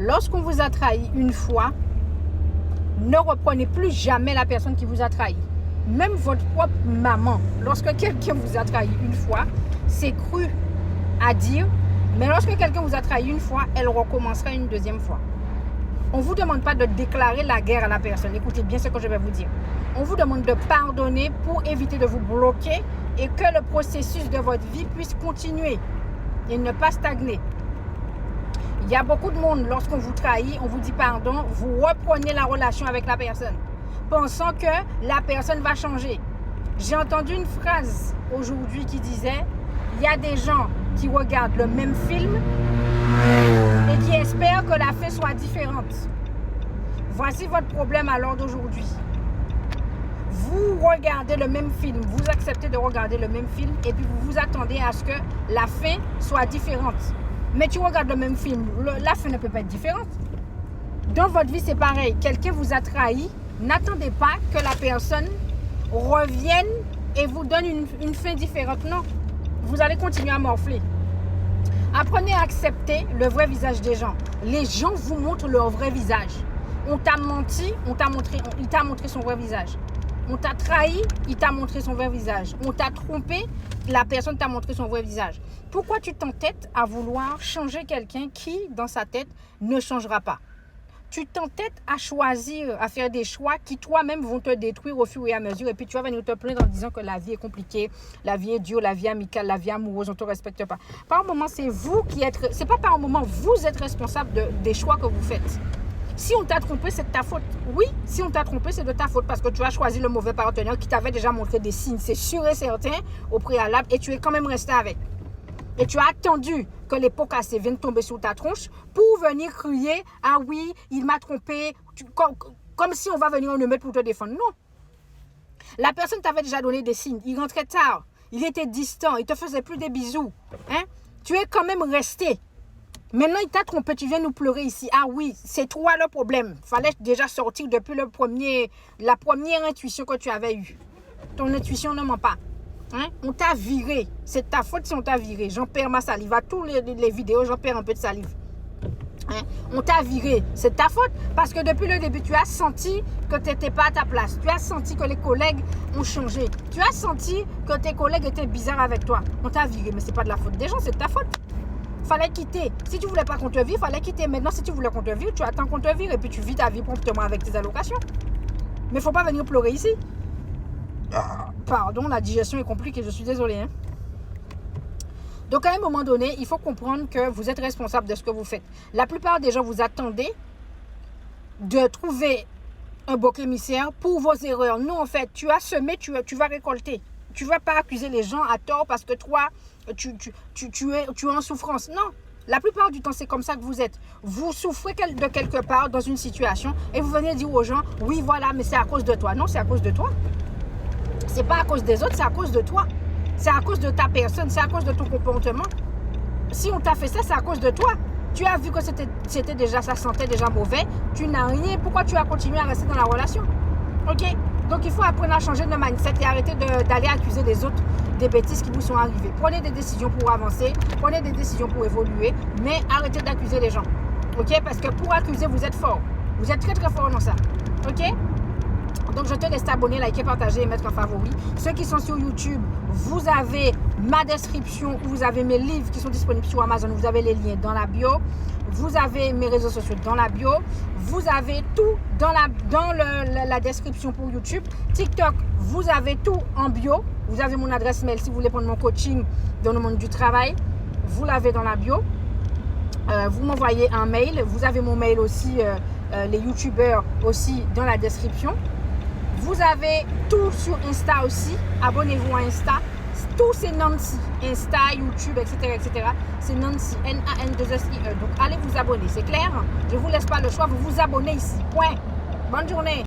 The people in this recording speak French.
Lorsqu'on vous a trahi une fois, ne reprenez plus jamais la personne qui vous a trahi. Même votre propre maman, lorsque quelqu'un vous a trahi une fois, c'est cru à dire, mais lorsque quelqu'un vous a trahi une fois, elle recommencera une deuxième fois. On ne vous demande pas de déclarer la guerre à la personne. Écoutez bien ce que je vais vous dire. On vous demande de pardonner pour éviter de vous bloquer et que le processus de votre vie puisse continuer et ne pas stagner. Il y a beaucoup de monde, lorsqu'on vous trahit, on vous dit pardon, vous reprenez la relation avec la personne, pensant que la personne va changer. J'ai entendu une phrase aujourd'hui qui disait, il y a des gens qui regardent le même film et qui espèrent que la fin soit différente. Voici votre problème à l'heure d'aujourd'hui. Vous regardez le même film, vous acceptez de regarder le même film et puis vous vous attendez à ce que la fin soit différente. Mais tu regardes le même film, la fin ne peut pas être différente. Dans votre vie, c'est pareil. Quelqu'un vous a trahi, n'attendez pas que la personne revienne et vous donne une fin différente. Non, vous allez continuer à morfler. Apprenez à accepter le vrai visage des gens. Les gens vous montrent leur vrai visage. On t'a menti, il t'a montré son vrai visage. On t'a trahi, il t'a montré son vrai visage. On t'a trompé, la personne t'a montré son vrai visage. Pourquoi tu t'entêtes à vouloir changer quelqu'un qui, dans sa tête, ne changera pas? Tu t'entêtes à choisir, à faire des choix qui toi-même vont te détruire au fur et à mesure. Et puis tu vas venir te plaindre en disant que la vie est compliquée, la vie est dure, la vie amicale, la vie amoureuse, on ne te respecte pas. Par un moment, c'est vous qui êtes... C'est pas par un moment, vous êtes responsable des choix que vous faites. Si on t'a trompé, c'est de ta faute. Oui, si on t'a trompé, c'est de ta faute parce que tu as choisi le mauvais partenaire qui t'avait déjà montré des signes, c'est sûr et certain, au préalable, et tu es quand même resté avec. Et tu as attendu que les pots cassés viennent tomber sur ta tronche pour venir crier « Ah oui, il m'a trompé », comme si on va venir en le mettre pour te défendre. Non. La personne t'avait déjà donné des signes. Il rentrait tard, il était distant, il ne te faisait plus des bisous. Hein? Tu es quand même resté. Maintenant, il t'a trompé, tu viens nous pleurer ici. Ah oui, c'est toi le problème. Il fallait déjà sortir depuis la première intuition que tu avais eue. Ton intuition ne ment pas. Hein? On t'a viré. C'est ta faute si on t'a viré. J'en perds ma salive. À tous les vidéos, j'en perds un peu de salive. Hein? On t'a viré. C'est ta faute parce que depuis le début, tu as senti que tu n'étais pas à ta place. Tu as senti que les collègues ont changé. Tu as senti que tes collègues étaient bizarres avec toi. On t'a viré, mais ce n'est pas de la faute des gens, c'est de ta faute. Fallait quitter. Si tu voulais pas qu'on te vire, fallait quitter. Maintenant, si tu voulais qu'on te vire, tu attends qu'on te vire et puis tu vis ta vie promptement avec tes allocations. Mais faut pas venir pleurer ici. Pardon, la digestion est compliquée, je suis désolée. Hein. Donc, à un moment donné, il faut comprendre que vous êtes responsable de ce que vous faites. La plupart des gens vous attendez de trouver un bouc émissaire pour vos erreurs. Non, en fait, tu as semé, tu vas récolter. Tu ne vas pas accuser les gens à tort parce que toi, tu es en souffrance. Non, la plupart du temps, c'est comme ça que vous êtes. Vous souffrez de quelque part dans une situation et vous venez dire aux gens, oui, voilà, mais c'est à cause de toi. Non, c'est à cause de toi. C'est pas à cause des autres, c'est à cause de toi. C'est à cause de ta personne, c'est à cause de ton comportement. Si on t'a fait ça, c'est à cause de toi. Tu as vu que c'était déjà, ça sentait déjà mauvais. Tu n'as rien. Pourquoi tu as continué à rester dans la relation? Ok? Donc, il faut apprendre à changer de mindset et arrêter d'aller accuser les autres des bêtises qui vous sont arrivées. Prenez des décisions pour avancer, prenez des décisions pour évoluer, mais arrêtez d'accuser les gens. Ok? Parce que pour accuser, vous êtes fort. Vous êtes très, très fort dans ça. Ok? Donc, je te laisse t'abonner, liker, partager et mettre en favori. Ceux qui sont sur YouTube, vous avez ma description, vous avez mes livres qui sont disponibles sur Amazon. Vous avez les liens dans la bio. Vous avez mes réseaux sociaux dans la bio. Vous avez tout dans la description pour YouTube. TikTok, vous avez tout en bio. Vous avez mon adresse mail si vous voulez prendre mon coaching dans le monde du travail. Vous l'avez dans la bio. Vous m'envoyez un mail. Vous avez mon mail aussi, les YouTubeurs aussi dans la description. Vous avez tout sur Insta aussi. Abonnez-vous à Insta. Tout c'est Nancy. Insta, YouTube, etc. etc. C'est Nancy. N-A-N-2-S-I-E. Donc allez vous abonner. C'est clair? Je ne vous laisse pas le choix. Vous vous abonnez ici. Point. Bonne journée.